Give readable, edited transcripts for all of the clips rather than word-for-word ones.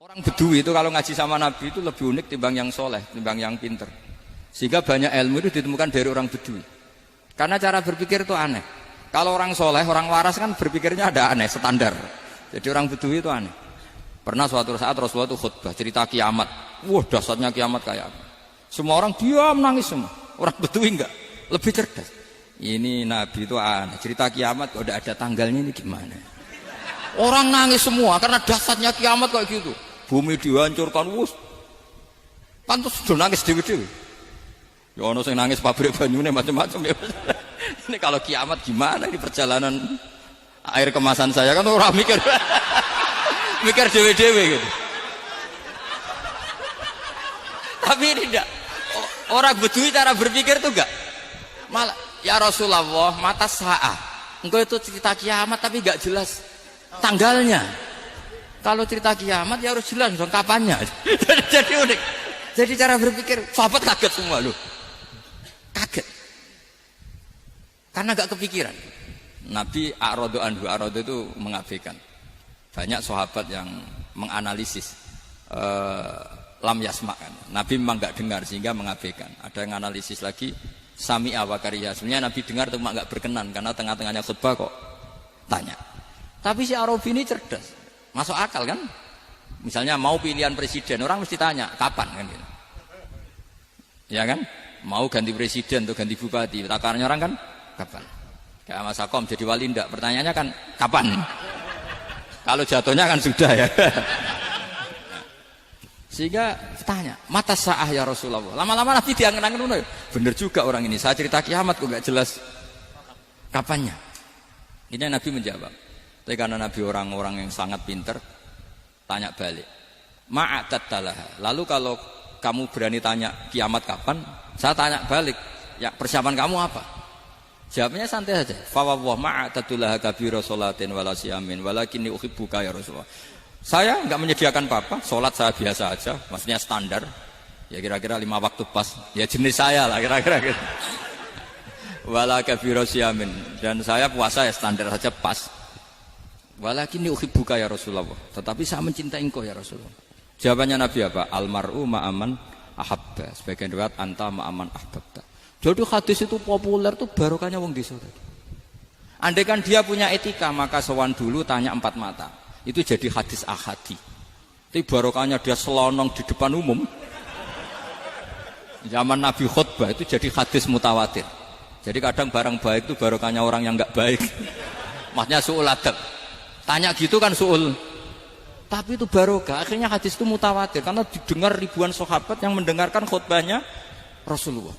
Orang Bedui itu kalau ngaji sama Nabi itu lebih unik timbang yang soleh, timbang yang pinter. Sehingga banyak ilmu itu ditemukan dari orang Bedui. Karena cara berpikir itu aneh. Kalau orang soleh, orang waras kan berpikirnya ada aneh, standar. Jadi orang Bedui itu aneh. Pernah suatu saat Rasulullah itu khutbah cerita kiamat. Wah, dahsyatnya kiamat kayak apa? Semua orang diam nangis semua. Orang Bedui enggak, lebih cerdas. Ini Nabi itu aneh. Cerita kiamat kok udah ada tanggalnya ini gimana? Orang nangis semua karena dahsyatnya kiamat kayak gitu. Bumi dihancurkan, wus. Pantas sudah nangis dewi-dewi. Ya ono sing nangis pabrik banyune macam-macam ya. Ini kalau kiamat gimana ini perjalanan air kemasan saya kan orang mikir. Mikir dewi-dewi gitu. Tapi ini enggak. Orang Bedui cara berpikir tuh enggak. Malah ya Rasulullah, mata sa'ah. Engkau itu cerita kiamat tapi enggak jelas tanggalnya. Kalau cerita kiamat ya harus jelas dong kapannya. Jadi unik. Jadi cara berpikir sahabat kaget semua loh. Kaget. Karena enggak kepikiran. Nabi a'radu anhu, a'radu itu mengabaikan. Banyak sahabat yang menganalisis lam yasma'kan. Nabi memang enggak dengar sehingga mengabaikan. Ada yang analisis lagi sami'a wa kariha. Sebenarnya Nabi dengar cuma enggak berkenan karena tengah-tengahnya khutbah kok tanya. Tapi si Arabi ini cerdas. Masuk akal kan? Misalnya mau pilihan presiden, orang mesti tanya kapan kan gitu. Ya kan? Mau ganti presiden atau ganti bupati, takarannya orang kan kapan? Kayak Mas Akom jadi wali ndak? Pertanyaannya kan kapan? Kalau jatuhnya kan sudah ya. Sehingga tanya, mata sa'ah ya Rasulullah. Lama-lama Nabi diangen-angen, bener juga orang ini. Saya cerita kiamat kok nggak jelas kapannya. Ini Nabi menjawab. Tapi karena Nabi orang-orang yang sangat pinter, tanya balik. Ma'atattalaha. Lalu kalau kamu berani tanya kiamat kapan, saya tanya balik. Ya persiapan kamu apa? Jawabnya santai saja. Fawwah ma'atattalaha kabira sholatin wala siyamin walakinni uhibbuka ya Rasulullah. Saya enggak menyediakan apa-apa, sholat saya biasa aja, maksudnya standar. Ya kira-kira 5 waktu pas. Ya jenis saya lah kira-kira gitu. Wala kabira siyamin, dan saya puasa ya standar saja pas. Walakinni uhibbuka ya Rasulullah. Tetapi saya mencintai engkau ya Rasulullah. Jawabannya Nabi apa? Almar'u ma'aman ahabba. Sebagian riwayat anta ma'aman ahbabta. Jadi hadis itu populer tuh barokahnya wong desa tadi. Andai kan dia punya etika, maka sowan dulu tanya 4 mata. Itu jadi hadis ahadi. Tapi barokahnya dia selonong di depan umum. Zaman Nabi khutbah itu jadi hadis mutawatir. Jadi kadang barang baik itu barokahnya orang yang enggak baik. Maksudnya su'ul adab. Tanya gitu kan su'ul. Tapi itu barokah. Akhirnya hadis itu mutawatir karena didengar ribuan sahabat yang mendengarkan khutbahnya Rasulullah.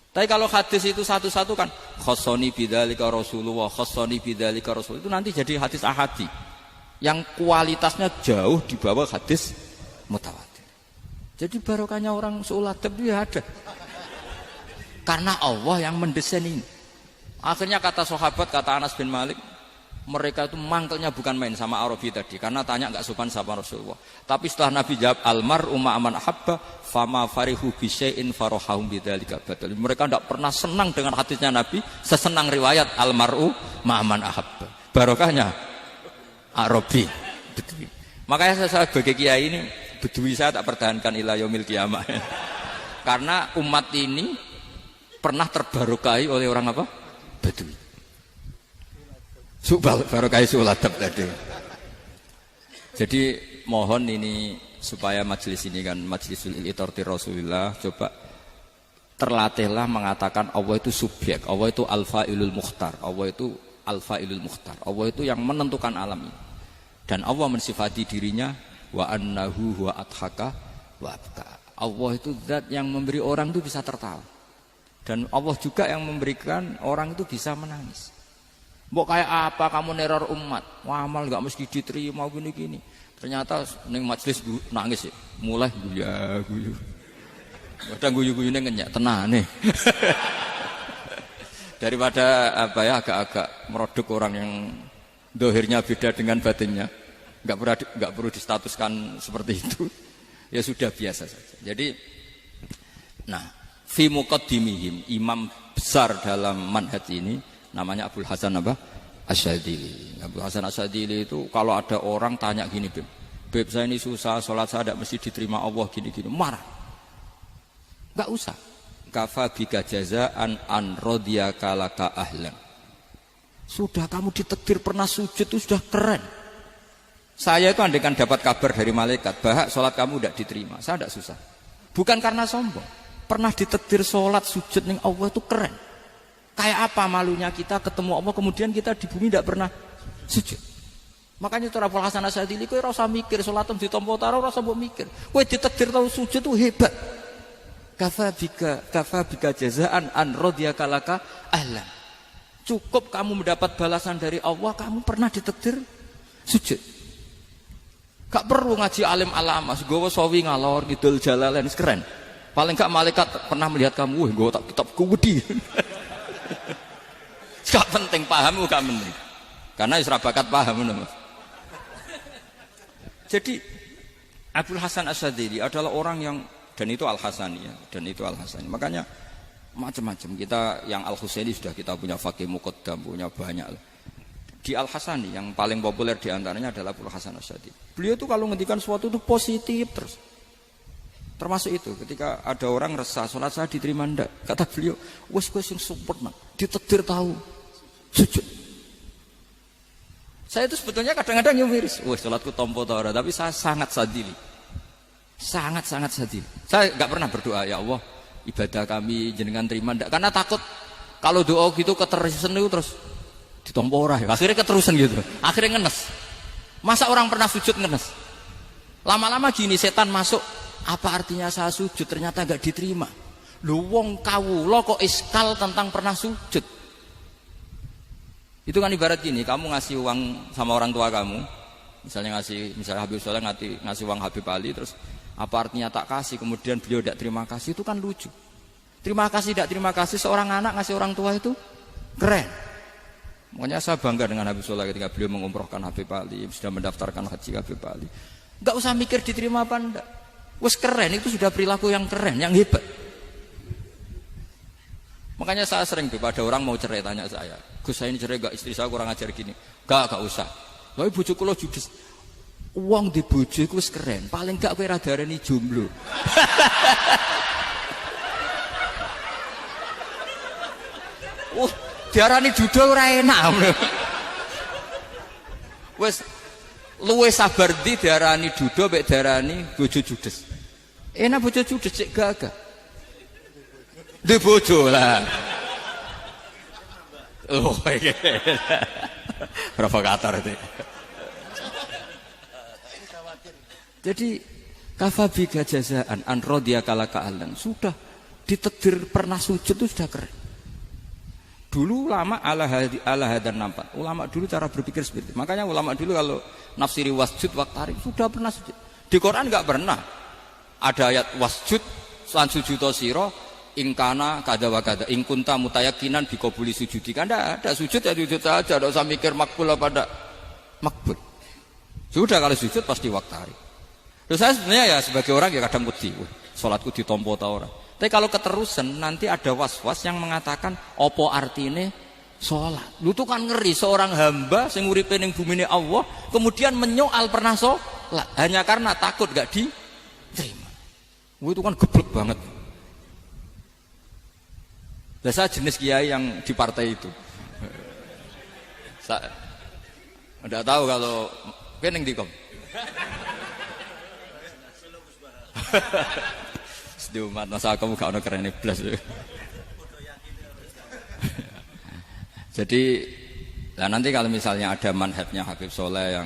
Tapi kalau hadis itu satu-satu kan khassani bidzalika Rasulullah, khassani bidzalika Rasulullah, itu nanti jadi hadis ahadi yang kualitasnya jauh di bawah hadis mutawatir. Jadi barokahnya orang su'ul adab itu ya ada. Karena Allah yang mendesain ini. Akhirnya kata sahabat, kata Anas bin Malik, mereka itu mangkelnya bukan main sama Arabi tadi karena tanya enggak sopan sama Rasulullah. Tapi setelah Nabi jawab almar'u ma'aman ahabba fama farihu bi syai'in farahum bidzalika badal. Mereka enggak pernah senang dengan hadisnya Nabi sesenang riwayat almar'u ma'aman ahabba. Barokahnya Arabi. Makanya saya sebagai kiai ini Bedui saya tak pertahankan ila yaumil qiyamah. Karena umat ini pernah terbarokahi oleh orang apa? Bedui. Barokah su'ul adab tadi. Jadi mohon ini supaya majelis ini kan majlisul itorti Rasulullah, coba terlatihlah mengatakan Allah itu subjek, Allah itu al-fa'ilul mukhtar, Allah itu al-fa'ilul mukhtar, Allah itu yang menentukan alam ini. Dan Allah mensifati dirinya wa annahu huwa adhaka wa abka. Allah itu zat yang memberi orang itu bisa tertawa. Dan Allah juga yang memberikan orang itu bisa menangis. Mbok kayak apa kamu neror umat? Wah, amal enggak mesti diterima gini-gini. Ternyata ning majelis nangis ya. Mulai guyu. Kadang guyu-guyune ngenyak tenane. Daripada apa ya agak-agak merodok orang yang dohirnya beda dengan batinnya. Enggak perlu distatuskan seperti itu. Ya sudah biasa saja. Jadi fi muqaddimihim, imam besar dalam manhaj ini namanya Abul Hasan apa? Asyadzili. Abul Hasan Asyadzili itu kalau ada orang tanya gini, Bim, Beb saya ini susah, sholat saya tidak mesti diterima Allah gini-gini, marah. Enggak usah. Kafa bika jazaan an radiyaka laka ahlan. Sudah kamu ditakdir pernah sujud itu sudah keren. Saya itu andaikan dapat kabar dari malaikat bahwa sholat kamu tidak diterima, saya tidak susah. Bukan karena sombong. Pernah ditakdir sholat sujud ning Allah itu keren. Kayak apa malunya kita ketemu Allah kemudian kita di bumi tidak pernah sujud. Makanya cara Abul Hasan Asyadzili kowe ora usah mikir salatem ditampa ta ora usah mbok mikir. Kowe ditakdir tau sujud itu hebat. Kafa bika jazaan an radiyaka laka ahlan. Cukup kamu mendapat balasan dari Allah, kamu pernah ditakdir sujud. Gak perlu ngaji alim alama, nggawa sawi ngalor ngidul jalalain keren. Paling gak malaikat pernah melihat kamu, wah nggawa tak kitab kuwedi. Gak penting paham gak penting. Karena isra bakat paham ngono. Jadi Abul Hasan Asyadzili adalah orang yang, dan itu Al-Hasani ya, dan itu Al-Hasani. Makanya macam-macam kita yang Al-Husaini sudah kita punya Faqih Muqaddam, punya banyak. Di Al-Hasani yang paling populer diantaranya adalah Abul Hasan Asyadzili. Beliau itu kalau ngendikan sesuatu itu positif terus. Termasuk itu ketika ada orang resah sholat saya diterima ndak, kata beliau wes sing sempurna ditakdir tahu sujud. Saya itu sebetulnya kadang-kadang miris, wes sholatku tompo ta ora, tapi saya sangat sadili, sangat sadili. Saya nggak pernah berdoa ya Allah ibadah kami jenengan terima ndak, karena takut kalau doa gitu keterusan itu terus ditompo ora, akhirnya keterusan gitu, akhirnya ngenes. Masa orang pernah sujud ngenes? Lama-lama gini setan masuk. Apa artinya saya sujud ternyata gak diterima? Lu wong kawula kok iskal tentang pernah sujud. Itu kan ibarat gini, kamu ngasih uang sama orang tua kamu, misalnya Habib Soleh ngasih uang Habib Ali, terus apa artinya tak kasih, kemudian beliau tidak terima kasih, itu kan lucu. Terima kasih tidak terima kasih, seorang anak ngasih orang tua itu keren. Makanya saya bangga dengan Habib Soleh ketika beliau mengumrohkan Habib Ali, sudah mendaftarkan haji Habib Ali. Gak usah mikir diterima apa enggak. Wes keren, itu sudah perilaku yang keren, yang hebat. Makanya saya sering ada orang mau cerai tanya saya, Gus saya ini cerai gak, istri saya kurang ajar gini. Gak usah. Tapi bojo kula judes. Uang di bojo iku wis keren, paling gak kowe ra darani jomblo. Diarani judo ora enak. Wes luwe sabar di diarani judo mek diarani bojo judes. Enak bojo judes cek gagah. Di bojo lah. Oh, iya. Provokator itu. Jadi kafabi gajazaan an radiyaka laka ahlan, sudah ditakdir pernah sujud itu sudah keren. Dulu ulama ala hadan nampak. Ulama dulu cara berpikir seperti itu. Makanya ulama dulu kalau nafsiri wasjud waqtarib sudah pernah sujud. Di Quran enggak pernah ada ayat wasjud lan sujudo sira ingkana kada wa kada ing kunta mutayakinan biqabuli sujudi. Kan ada sujud ya sujud saja, enggak usah mikir makbul apa enggak makbul. Sudah kalau sujud pasti waqtarib. Terus saya sebenarnya ya sebagai orang ya kadang wedi, salatku ditampa ta ora. Tapi kalau keterusan nanti ada was-was yang mengatakan opo artine sholat. Lu tuh kan ngeri seorang hamba sing uripe ning bumine Allah kemudian menyoal pernah sholat hanya karena takut gak diterima. Itu kan geblek banget. Lah saya jenis kiai yang di partai itu. Saya enggak tahu kalau kening di kom. Di umat masa kamu gak ada keren iblis. Jadi nah nanti kalau misalnya ada manhajnya Habib Soleh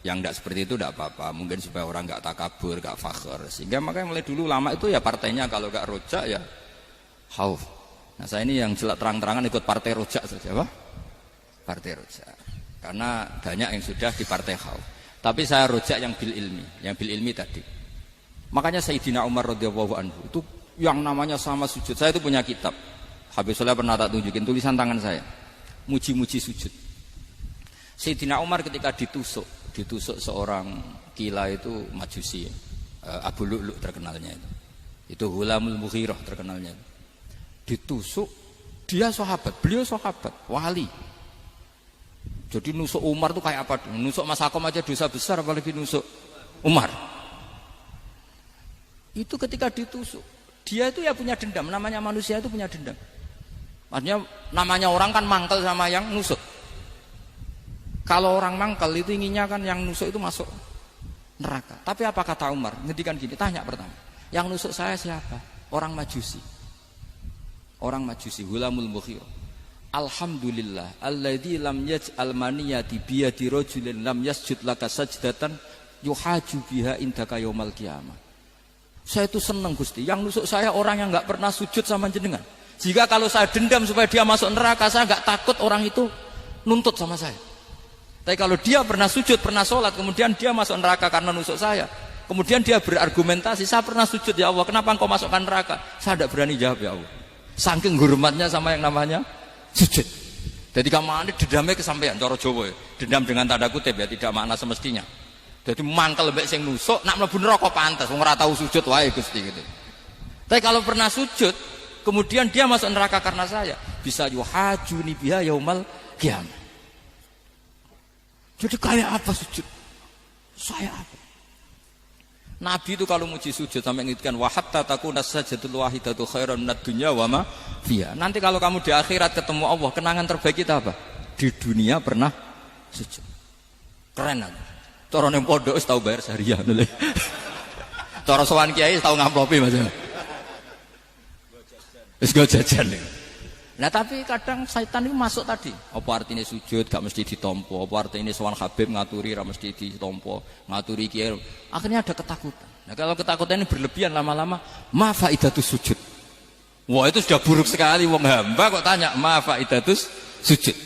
yang tidak seperti itu tidak apa-apa, mungkin supaya orang nggak takabur, nggak fakhr, sehingga makanya mulai dulu lama itu ya partainya kalau nggak rojak ya khauf. Nah saya ini yang jelas terang-terangan ikut partai rojak saja, apa? Partai rojak, karena banyak yang sudah di partai khauf. Tapi saya rojak yang bil ilmi tadi. Makanya Sayyidina Umar radhiyallahu anhu itu yang namanya sama sujud. Saya itu punya kitab. Habib Soleh pernah tak tunjukin tulisan tangan saya. Muji-muji sujud. Sayyidina Umar ketika ditusuk seorang kila itu Majusi, Abu Lu'lu' terkenalnya itu. Itu Hulamul Mughirah terkenalnya. Ditusuk, dia sahabat, beliau sahabat, wali. Jadi nusuk Umar itu kayak apa? Nusuk Mas Hakom aja dosa besar, apalagi nusuk Umar. Itu ketika ditusuk, dia itu ya punya dendam. Namanya manusia itu punya dendam. Maksudnya namanya orang kan mangkel sama yang nusuk. Kalau orang mangkel itu inginnya kan yang nusuk itu masuk neraka. Tapi apa kata Umar? Ngendikan gini, tanya pertama. Yang nusuk saya siapa? Orang Majusi. Orang Majusi, Hulamul Mughirah. Alhamdulillah alladzi lam yaj'al maniyati biyadi rajulin lam yasjud laka sajdatan yuhaju biha indaka yaumal qiyamah. Saya itu senang Gusti, yang nusuk saya orang yang enggak pernah sujud sama jenengan. Jika kalau saya dendam supaya dia masuk neraka, saya enggak takut orang itu nuntut sama saya. Tapi kalau dia pernah sujud, pernah sholat, kemudian dia masuk neraka karena nusuk saya, kemudian dia berargumentasi, saya pernah sujud ya Allah, kenapa engkau masukkan neraka? Saya tidak berani jawab ya Allah. Saking hormatnya sama yang namanya sujud. Jadi kamane dendamnya kesampaian cara Jawa ya. Dendam dengan tanda kutip ya, tidak makna semestinya. Jadi mangkel mbek sing nusuk nak mlebu neraka pantes wong ora tau sujud wae Gusti gitu. Tapi kalau pernah sujud, kemudian dia masuk neraka karena saya, bisa yuhajuni biha yaumal qiyamah. Jadi kayak apa sujud? Saya apa? Nabi itu kalau muji sujud sampai ngintikan wa hatta takuna sajdatul wahidatu khairan minad dunya wa ma fiha. Nanti kalau kamu di akhirat ketemu Allah, kenangan terbaik kita apa? Di dunia pernah sujud. Keren kan? Cara ning pondok wis tau bayar seharian lho. Cara sowan kiai tau ngamplopi Mas. Wis go jajan. Nah tapi kadang setan itu masuk tadi. Apa artinya sujud gak mesti ditompo, apa artinya sowan Habib ngaturi ra mesti ditompo, ngaturi kiai. Akhirnya ada ketakutan. Nah kalau ketakutan ini berlebihan lama-lama, ma faidatus sujud. Wah itu sudah buruk sekali wong hamba kok tanya ma faidatus sujud.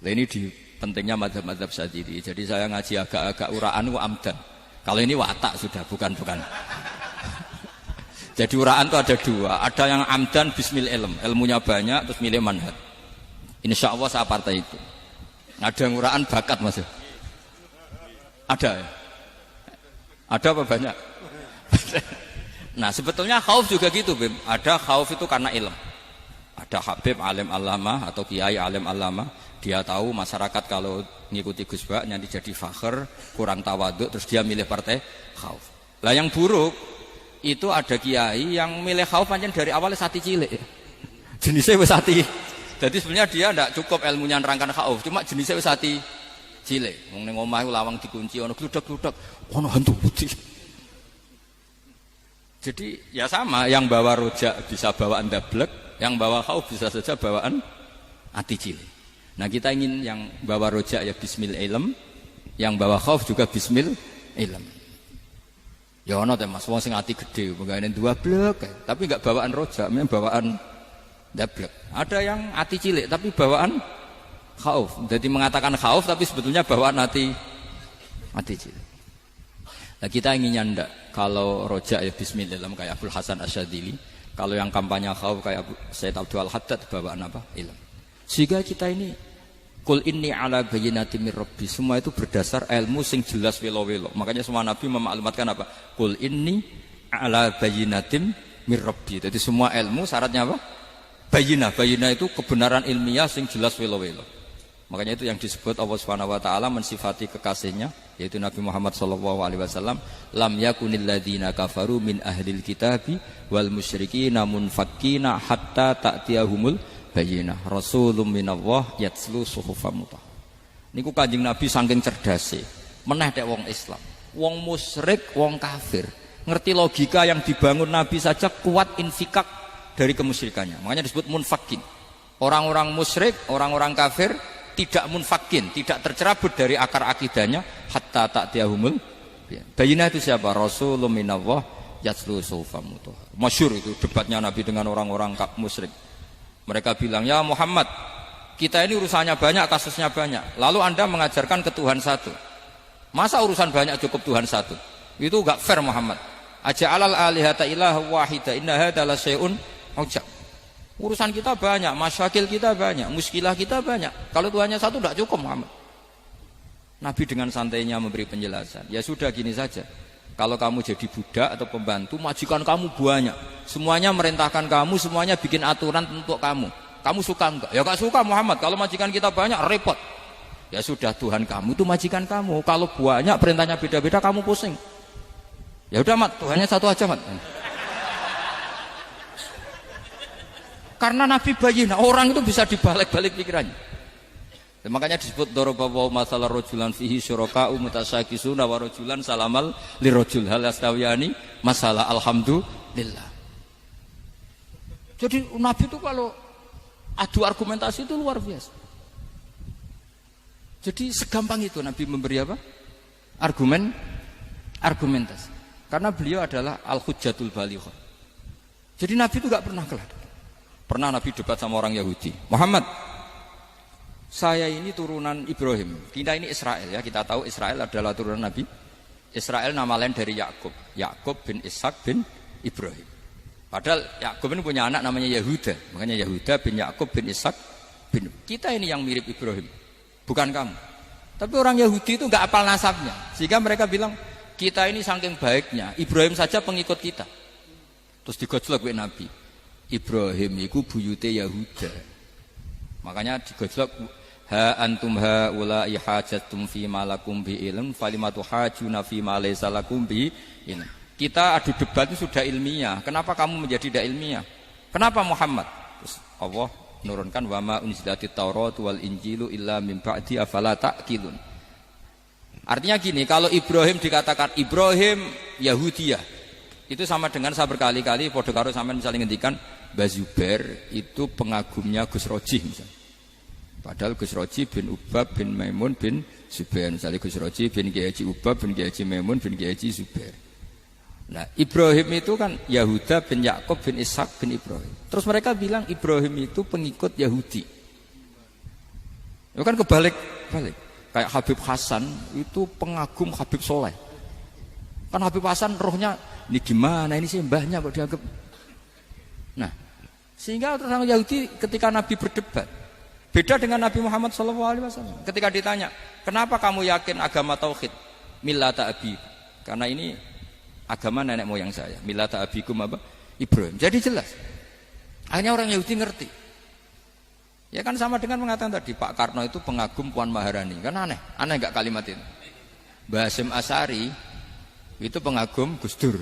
Lah ini di pentingnya mazhab-mazhab Syadzili. Jadi saya ngaji agak-agak uraan wa amdan. Kalau ini watak sudah bukan. Jadi uraan itu ada dua. Ada yang amdan bismil ilm, ilmunya banyak terus milih manhaj. Insya Allah saya partai itu. Ada yang uraan bakat Mas. Ada ya? Ada apa banyak? Nah sebetulnya khauf juga gitu Bim. Ada khauf itu karena ilm. Ada Habib alim alama atau kiai alim alama, dia tahu masyarakat kalau ngikuti Gus Bak nanti jadi fakhr, kurang tawaduk, terus dia milih partai khauf. Lah yang buruk itu ada kiai yang milih khauf pancen dari awalnya sati cilik. Jenisnya wis sati. Jadi sebenarnya dia tidak cukup ilmunya nerangkan khauf, cuma jenisnya wis sati cilik. Wong ning omah lawang dikunci ono gludak-gludak, ono hantu putih. Jadi ya sama, yang bawa rojak bisa bawaan dablek, yang bawa khauf bisa saja bawaan ati cilik. Nah kita ingin yang bawa rojak ya bismil ilm, yang bawa khauf juga bismil ilm. Ya ono teh Mas, wong sing ati gede, pegawene dua blek, tapi enggak bawaan rojak, memang bawaan dablek. Ada yang ati cilik tapi bawaan khauf. Jadi mengatakan khauf tapi sebetulnya bawaan ati cilik. Nah kita inginnya ndak, kalau rojak ya bismillah kayak Abdul Hasan Asyadzili, kalau yang kampanye khauf kayak Sayyid Abdul Haddad bawaan apa? Ilm. Sehingga kita ini kul inni ala bayyinatin mir rabbi, semua itu berdasar ilmu sing jelas welo-welo. Makanya semua nabi memaklumatkan apa? Kul inni ala bayyinatin mir rabbi. Jadi semua ilmu syaratnya apa? Bayyinah. Bayyinah itu kebenaran ilmiah sing jelas welo-welo. Makanya itu yang disebut Allah Subhanahu wa taala mensifati kekasihnya yaitu Nabi Muhammad sallallahu alaihi wasallam, lam yakunil ladzina kafaru min ahlil kitabi wal musyrikina munfakkina hatta ta'tiyahumul bayyinah rasulun minallah yatslu suhufam mutahhar. Niku Kanjeng Nabi saking cerdase meneh tek wong Islam, wong musyrik, wong kafir ngerti logika yang dibangun Nabi saja kuat infikak dari kemusyrikannya. Makanya disebut munfakin. Orang-orang musyrik, orang-orang kafir tidak munfakin, tidak tercerabut dari akar akidahnya hatta ta'tiyahumul bayyinah. Itu siapa? Rasulun minallah yatslu suhufam mutahhar. Masyhur itu debatnya Nabi dengan orang-orang musyrik. Mereka bilang, ya Muhammad, kita ini urusannya banyak, kasusnya banyak. Lalu Anda mengajarkan ke Tuhan satu. Masa urusan banyak cukup Tuhan satu? Itu enggak fair Muhammad. Aja'alal alihata ilaha wahida inna hadza la syai'un ujab. Urusan kita banyak, masyakil kita banyak, muskilah kita banyak. Kalau Tuhannya satu enggak cukup Muhammad. Nabi dengan santainya memberi penjelasan. Ya sudah gini saja. Kalau kamu jadi budak atau pembantu, majikan kamu banyak. Semuanya merintahkan kamu, semuanya bikin aturan untuk kamu. Kamu suka enggak? Ya enggak suka Muhammad. Kalau majikan kita banyak repot. Ya sudah, Tuhan kamu itu majikan kamu. Kalau banyak perintahnya beda-beda kamu pusing. Ya udah Mat, Tuhannya satu aja Mat. Karena Nabi bayina, orang itu bisa dibalik-balik pikirannya. Ya, makanya disebut dorobawu masalah rojulan fihi syuraka umutasakisuna wa rojulan salamal lirojul hal astawiyani masalah alhamdulillah. Jadi Nabi itu kalau adu argumentasi itu luar biasa. Jadi segampang itu Nabi memberi apa? Argumentasi. Karena beliau adalah al-hujjatul balighah. Jadi Nabi itu gak pernah kalah. Pernah Nabi debat sama orang Yahudi. Muhammad, saya ini turunan Ibrahim. Kita ini Israel ya. Kita tahu Israel adalah turunan Nabi. Israel nama lain dari Yakub. Yakub bin Ishak bin Ibrahim. Padahal Yakub ini punya anak namanya Yahuda. Makanya Yahuda bin Yakub bin Ishak bin. Kita ini yang mirip Ibrahim. Bukan kamu. Tapi orang Yahudi itu gak apal nasabnya. Sehingga mereka bilang, kita ini saking baiknya. Ibrahim saja pengikut kita. Terus digojlok oleh Nabi. Ibrahim itu buyute Yahuda. Makanya digojlok, ha antum ha ulai hajatum fi malakum bi ilm falimatu hajuna fi ma laysa lakum bi ilm. Kita adu debat itu sudah ilmiah. Kenapa kamu menjadi tidak ilmiah? Kenapa Muhammad? Terus Allah menurunkan wa ma unzilatit Taurat wal Injilu illa min ba'di afala ta'qilun. Artinya gini, kalau Ibrahim dikatakan Ibrahim Yahudiyah, itu sama dengan saya berkali-kali podo karo sampean misalnya ngendikan Mbah Zubair itu pengagumnya Gus Roji misalnya. Padahal Gus Roji bin Ubab bin Maimun bin Zubair. Misalnya Gus Roji bin Kiai Haji Ubab bin Kiai Haji Maimun bin Kiai Haji Zubair. Nah Ibrahim itu kan Yahuda bin Yakub bin Ishak bin Ibrahim. Terus mereka bilang Ibrahim itu pengikut Yahudi. Itu kan kebalik-balik. Kayak Habib Hasan itu pengagum Habib Soleh. Kan Habib Hasan rohnya ini gimana ini sih mbahnya kok dianggap. Nah sehingga orang Yahudi ketika Nabi berdebat beda dengan Nabi Muhammad SAW. Ketika ditanya kenapa kamu yakin agama tauhid millata abi, karena ini agama nenek moyang saya. Millata abikum apa? Ibrahim. Jadi jelas. Akhirnya orang Yahudi ngerti. Ya kan sama dengan mengatakan tadi Pak Karno itu pengagum Puan Maharani. Kan aneh enggak kalimat itu? Mbah Hasyim Asy'ari itu pengagum Gus Dur.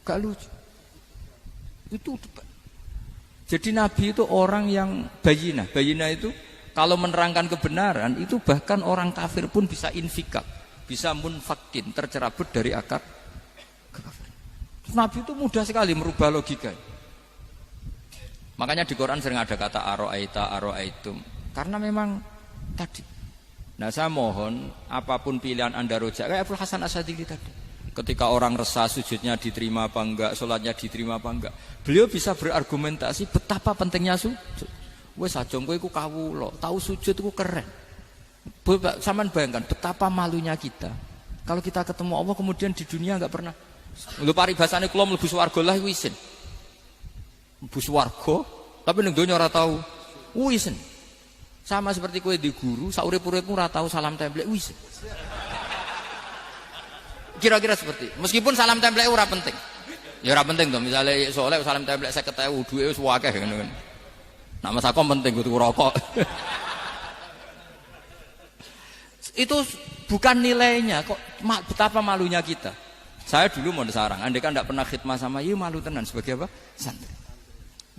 Gak lucu. Itu debat. Jadi Nabi itu orang yang bayinah. Bayinah itu kalau menerangkan kebenaran itu bahkan orang kafir pun bisa infikak, bisa munfakin, tercerabut dari akar kekafiran. Nabi itu mudah sekali merubah logika. Makanya di Quran sering ada kata aro'aitum, karena memang tadi. Nah saya mohon apapun pilihan Anda rojak kayak Abdul Hasan Asy'adili tadi. Ketika orang resah sujudnya diterima apa enggak, sholatnya diterima apa enggak, beliau bisa berargumentasi betapa pentingnya sujud. Wes aja kowe iku kawula, tahu sujud iku keren. Saman bayangkan betapa malunya kita kalau kita ketemu Allah kemudian di dunia enggak pernah. Lho paribasane kula mlebu swarga lah iku isin. Mlebu swarga tapi ning donya ora tahu isin. Sama seperti kowe di guru, saurip-uripmu ora tahu salam templek isin. Kira-kira seperti meskipun salam template ora penting ya ora penting tuh misalnya soleh salam template 50.000 duwe wis akeh ngono kan nama sakom penting kudu rokok itu bukan nilainya kok betapa malunya kita. Saya dulu mau sarang andai kan tidak pernah khidmah sama iya malu tenan sebagai apa santri.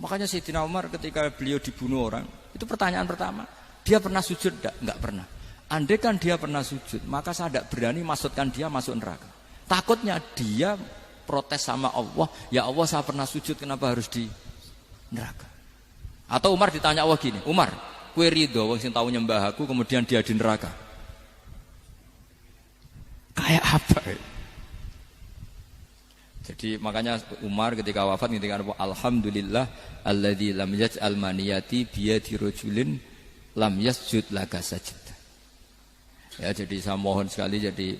Makanya Sayyidina Umar ketika beliau dibunuh orang itu pertanyaan pertama dia pernah sujud enggak pernah. Andai kan dia pernah sujud, maka saya tidak berani masukkan dia masuk neraka. Takutnya dia protes sama Allah, ya Allah saya pernah sujud, kenapa harus di neraka? Atau Umar ditanya Allah gini, Umar, kue ridho, wong sing tahu nyembah aku, kemudian dia di neraka. Kayak apa? Jadi makanya Umar ketika wafat ketika alhamdulillah alladzi lam yaj'al maniyati biyadi rajulin lam yasjud laka sajid. Ya jadi saya mohon sekali jadi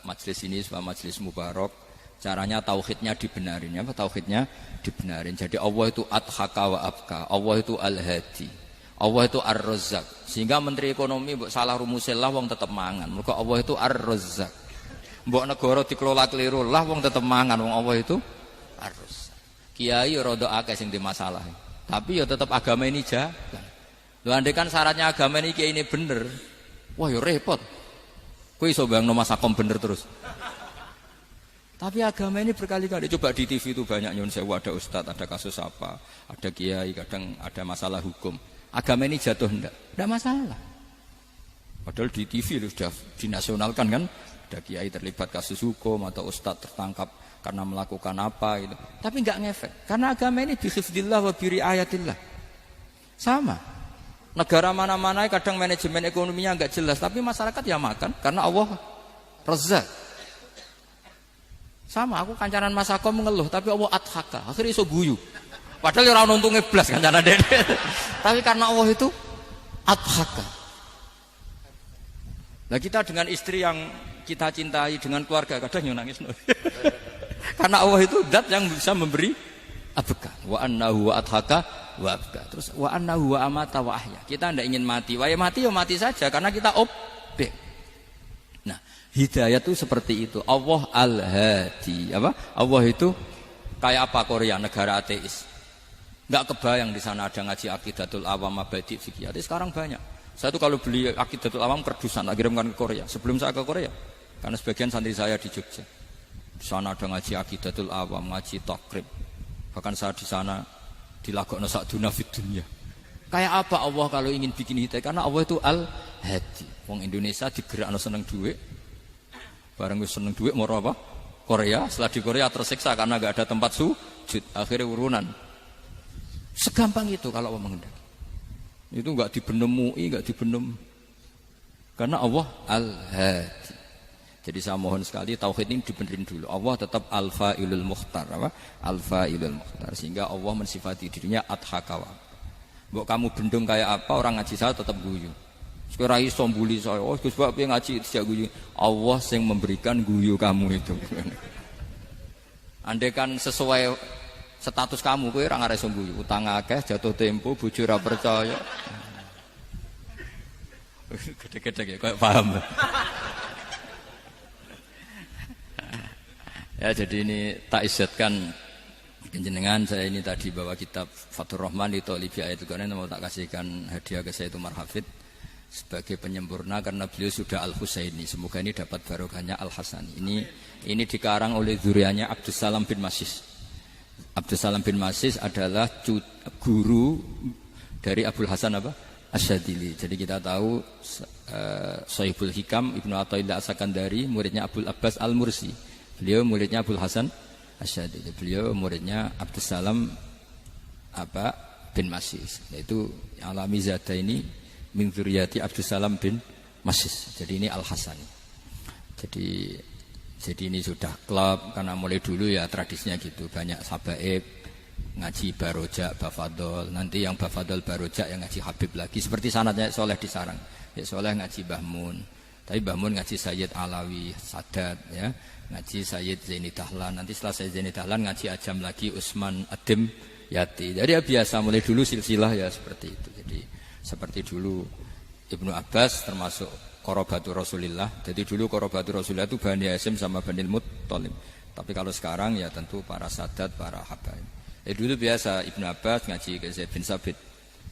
majelis ini sebuah majelis mubarak. Caranya tauhidnya dibenarin ya, tauhidnya dibenarin. Jadi Allah itu adhaka wa abka, Allah itu al-hadi, Allah itu ar-razzaq. Sehingga menteri ekonomi mbok salah rumusnya lah wong tetep mangan. Mergo Allah itu ar-razzaq. Mbok negara dikelola keliru lah wong tetep mangan, wong Allah itu ar-razzaq. Kiai rada akeh sing di masalah. Tapi ya tetep agama ini jalan. Lho andai kan syaratnya agama ini bener, wah ya repot. Kowe iso bayangno masakom bener terus. Tapi agama ini berkali-kali coba di TV itu banyak nyun sewu, ada ustadz, ada kasus apa, ada kiai, kadang ada masalah hukum. Agama ini jatuh enggak masalah. Padahal di TV itu sudah dinasionalkan kan, ada kiai terlibat kasus hukum atau ustadz tertangkap karena melakukan apa gitu. Tapi enggak ngefek karena agama ini bihifdzillah wa biriayatillah. Sama. Negara mana-mana kadang manajemen ekonominya enggak jelas, tapi masyarakat ya makan karena Allah Razzaq. Sama, aku kancanan Mas Akom mengeluh, tapi Allah adhaka, akhirnya iso guyu. Padahal orang untungnya blas kancanan dede. Tapi karena Allah itu adhaka. Nah kita dengan istri yang kita cintai, dengan keluarga kadang yang nangis. Karena Allah itu zat yang bisa memberi abka. Wa annahu wa adhaka wa abka. Terus wa annahu wa amata wa ahya. Kita tidak ingin mati. Wah ya mati saja karena kita objek. Nah, hidayah itu seperti itu. Allah al-hadi. Apa? Allah itu kayak apa Korea, negara ateis. Enggak kebayang di sana ada ngaji Aqidatul Awam, Mabadi' Fikih. Sekarang banyak. Saya tuh kalau beli Aqidatul Awam kerdusan, kirimkan ke Korea. Sebelum saya ke Korea, karena sebagian santri saya di Jogja. Di sana ada ngaji Aqidatul Awam, ngaji Takrib. Bahkan saya di sana dilagokno sakduna fid dunya. Kayak apa Allah kalau ingin bikin hidayah? Karena Allah itu al-hadi. Wong Indonesia digerakno seneng duit. Bareng wis seneng duit mau apa? Korea. Setelah di Korea tersiksa karena enggak ada tempat sujud. Akhirnya urunan. Segampang itu kalau Allah menghendaki. Itu enggak dibenem MUI, enggak dibenem. Karena Allah al-hadi. Jadi saya mohon sekali tauhid ini dibenerin dulu. Allah tetap al-fa'ilul mukhtar, apa? Al-fa'ilul mukhtar, sehingga Allah mensifati dirinya adhakawa. Mbok kamu bendung kayak apa, orang ngaji saya tetap guyu. Sekarang iso mbuli saya, oh Gus Bak piye ngaji tidak guyu. Allah yang memberikan guyu kamu itu. Andai kan sesuai status kamu, kowe ora ngarep iso guyu. Utang akeh, jatuh tempo, bojo ora percaya. Gede-gede kayak paham. Ya jadi ini tak isyatkan jenengan, saya ini tadi bawa kitab Fathur Rahman di Thalibi Ayatul Quran, mau tak kasihkan hadiah ke saya itu Marhafid sebagai penyempurna karena beliau sudah Al-Husaini. Semoga ini dapat barokahnya Al-Hasani. Ini dikarang oleh zurianya Abdus Salam bin Masis. Abdus Salam bin Masis adalah guru dari Abul Hasan apa? Asyadili. Jadi kita tahu Sahibul Hikam Ibnu Athaillah As-Sakandari muridnya Abul Abbas Al-Mursi. Beliau muridnya Abul Hasan Asyadili. Beliau muridnya Abdus Salam bin Masis. Yaitu alami zada ini min dzurriyyati Abdus Salam bin Masis. Jadi ini Al-Hasani. Jadi ini sudah klub karena mulai dulu ya tradisinya gitu. Banyak sabaib ngaji barojak, bafadol. Nanti yang bafadol barojak yang ngaji Habib lagi. Seperti sanadnya Soleh di Sarang. Ya Soleh ngaji Bahmun. Tapi Bahmun ngaji Sayyid Alawi, Sadat ya. Ngaji Sayyid Zaini Dahlan. Nanti setelah Sayyid Zaini Dahlan ngaji Ajam lagi Usman Adim Yati. Jadi ya biasa mulai dulu silsilah ya seperti itu. Jadi seperti dulu Ibnu Abbas termasuk Qorobatul Rasulillah. Jadi dulu Qorobatul Rasulillah itu Bani Hasyim sama Bani Muttalib. Tapi kalau sekarang ya tentu para Sadat, para Habaib. Dulu biasa Ibnu Abbas ngaji ke Zaid bin Sabit.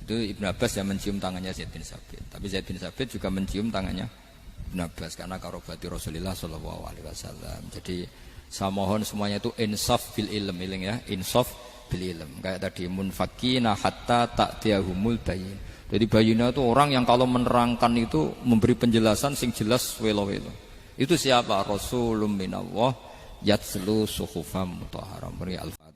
Itu Ibnu Abbas yang mencium tangannya Zaid bin Sabit. Tapi Zaid bin Sabit juga mencium tangannya Ibnu Abbas karena karobati Rasulullah sallallahu alaihi wasallam. Jadi saya mohon semuanya itu insaf bil ilm, ya, insaf bil ilm. Kayak tadi munfakina hatta ta'tiyahumul bayin. Jadi bayina itu orang yang kalau menerangkan itu memberi penjelasan sing jelas welo-welo. Itu siapa? Rasulun minallah yatslu suhufam mutahharam. Beri al-Fatihah.